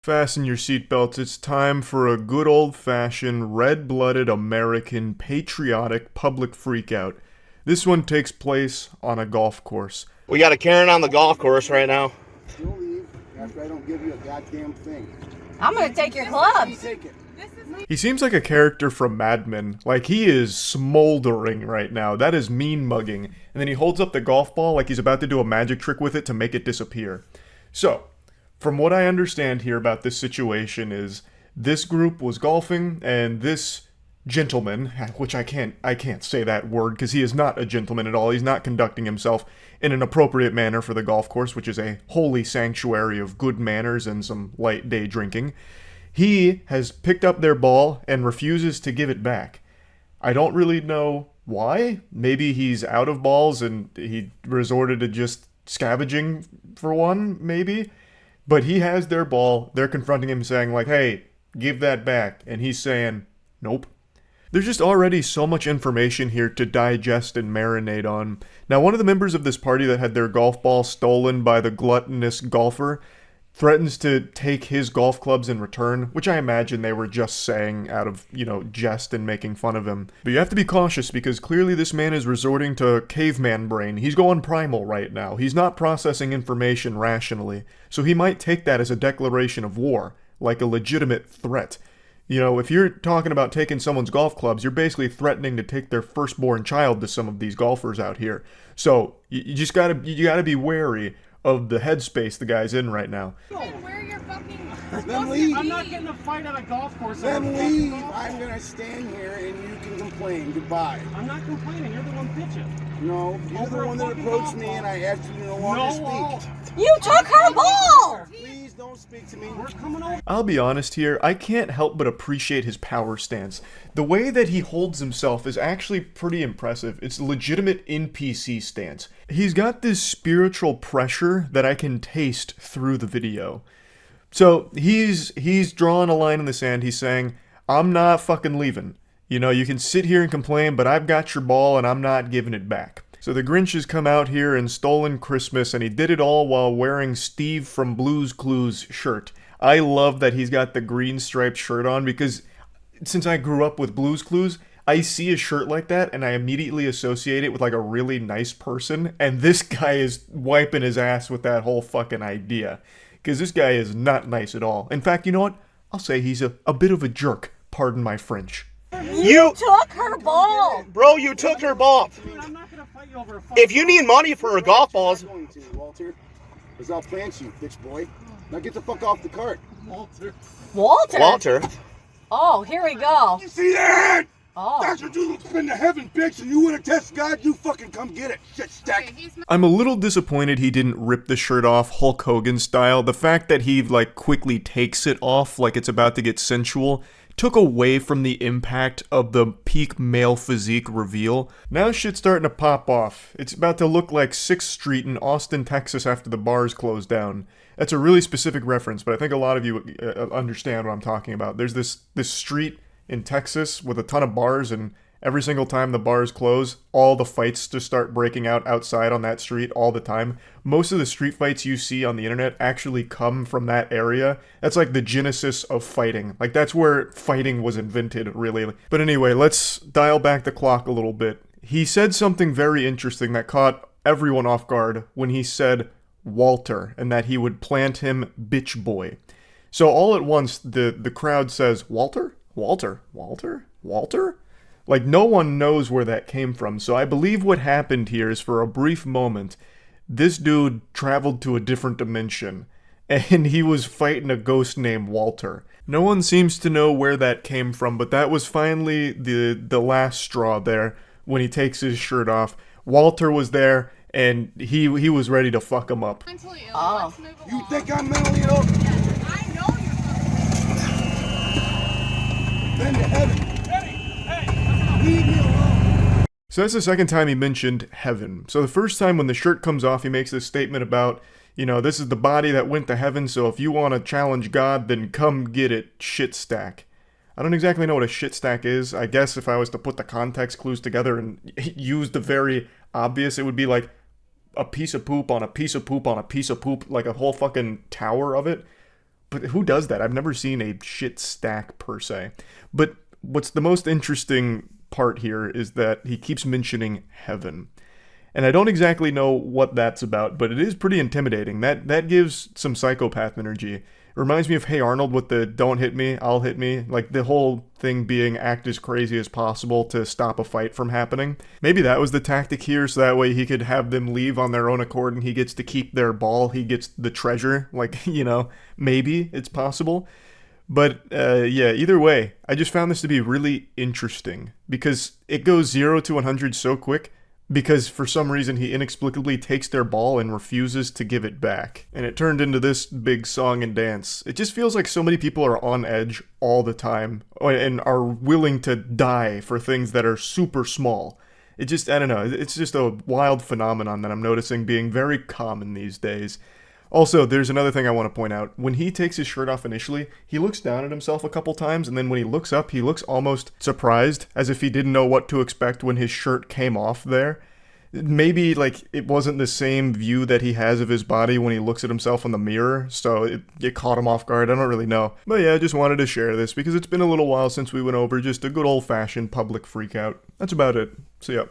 Fasten your seatbelts. It's time for a good old-fashioned, red-blooded American patriotic public freakout. This one takes place on a golf course. We got a Karen on the golf course right now. You'll leave after I don't give you a goddamn thing. I'm gonna take your clubs. Take it. He seems like a character from Mad Men. Like, he is smoldering right now. That is mean mugging. And then he holds up the golf ball like he's about to do a magic trick with it to make it disappear. So, from what I understand here about this situation is, this group was golfing, and this gentleman, which I can't say that word because he is not a gentleman at all. He's not conducting himself in an appropriate manner for the golf course, which is a holy sanctuary of good manners and some light day drinking. He has picked up their ball and refuses to give it back. I don't really know why. Maybe he's out of balls and he resorted to just scavenging for one, maybe. But he has their ball. They're confronting him saying like, hey, give that back. And he's saying, nope. There's just already so much information here to digest and marinate on. Now, one of the members of this party that had their golf ball stolen by the gluttonous golfer threatens to take his golf clubs in return, which I imagine they were just saying out of, jest and making fun of him. But you have to be cautious because clearly this man is resorting to caveman brain. He's going primal right now. He's not processing information rationally. So he might take that as a declaration of war, like a legitimate threat. If you're talking about taking someone's golf clubs, you're basically threatening to take their firstborn child to some of these golfers out here. So you just gotta be wary of the headspace the guy's in right now. Where you're fucking Then leave. I'm not getting a fight at a golf course. Then leave. I'm gonna stand here and you can complain. Goodbye. I'm not complaining. You're the one bitching. No, you're Over the a one that fucking approached golf me ball. and I asked you to no longer No. speak. You took her ball! Please don't speak to me. We're coming over. I'll be honest here, I can't help but appreciate his power stance. The way that he holds himself is actually pretty impressive. It's a legitimate NPC stance. He's got this spiritual pressure that I can taste through the video. So he's drawing a line in the sand. He's saying, I'm not fucking leaving. You can sit here and complain, but I've got your ball and I'm not giving it back. So the Grinch has come out here and stolen Christmas, and he did it all while wearing Steve from Blue's Clues shirt. I love that he's got the green striped shirt on because since I grew up with Blue's Clues, I see a shirt like that and I immediately associate it with like a really nice person, and this guy is wiping his ass with that whole fucking idea. Because this guy is not nice at all. In fact, you know what? I'll say he's a bit of a jerk. Pardon my French. You took her ball! Bro, you took her ball. Dude, I'm not gonna fight you over a fucking If you need money for her golf balls, I'm going to, Walter. Because I'll plant you, bitch boy. Now get the fuck off the cart. Walter. Walter. Oh, here we go. You see that? Oh. That's what you been to heaven, bitch, and you wanna test God, you fucking come get it, shit stack. I'm a little disappointed he didn't rip the shirt off Hulk Hogan style. The fact that he quickly takes it off like it's about to get sensual took away from the impact of the peak male physique reveal. Now shit's starting to pop off. It's about to look like 6th Street in Austin, Texas after the bars closed down. That's a really specific reference, but I think a lot of you understand what I'm talking about. There's this street in Texas with a ton of bars, and every single time the bars close, all the fights just start breaking out outside on that street all the time. Most of the street fights you see on the internet actually come from that area. That's like the genesis of fighting. Like, that's where fighting was invented, really. But anyway, let's dial back the clock a little bit. He said something very interesting that caught everyone off guard when he said Walter, and that he would plant him bitch boy. So all at once, the crowd says, Walter? Walter? Walter? Walter? Like, no one knows where that came from, so I believe what happened here is for a brief moment, this dude traveled to a different dimension, and he was fighting a ghost named Walter. No one seems to know where that came from, but that was finally the last straw there, when he takes his shirt off. Walter was there, and he was ready to fuck him up. mentally ill. Oh. Let's move You along. think I'm mentally ill? I know you're Then to heaven. Hey, Leave me alone. So that's the second time he mentioned heaven. So the first time when the shirt comes off, he makes this statement about, this is the body that went to heaven, so if you want to challenge God, then come get it, shit stack. I don't exactly know what a shit stack is. I guess if I was to put the context clues together and use the very obvious, it would be like a piece of poop on a piece of poop on a piece of poop, like a whole fucking tower of it. But who does that? I've never seen a shit stack per se. But what's the most interesting part here is that he keeps mentioning heaven. And I don't exactly know what that's about, but it is pretty intimidating. That gives some psychopath energy. It reminds me of Hey Arnold with the don't hit me, I'll hit me. Like the whole thing being act as crazy as possible to stop a fight from happening. Maybe that was the tactic here, so that way he could have them leave on their own accord and he gets to keep their ball. He gets the treasure. Like, you know, maybe it's possible. But yeah, either way, I just found this to be really interesting because it goes 0 to 100 so quick. Because for some reason he inexplicably takes their ball and refuses to give it back. And it turned into this big song and dance. It just feels like so many people are on edge all the time and are willing to die for things that are super small. It just, I don't know, it's just a wild phenomenon that I'm noticing being very common these days. Also, there's another thing I want to point out. When he takes his shirt off initially, he looks down at himself a couple times, and then when he looks up, he looks almost surprised, as if he didn't know what to expect when his shirt came off there. Maybe, like, it wasn't the same view that he has of his body when he looks at himself in the mirror, so it caught him off guard. I don't really know. But yeah, I just wanted to share this, because it's been a little while since we went over just a good old-fashioned public freakout. That's about it. See ya.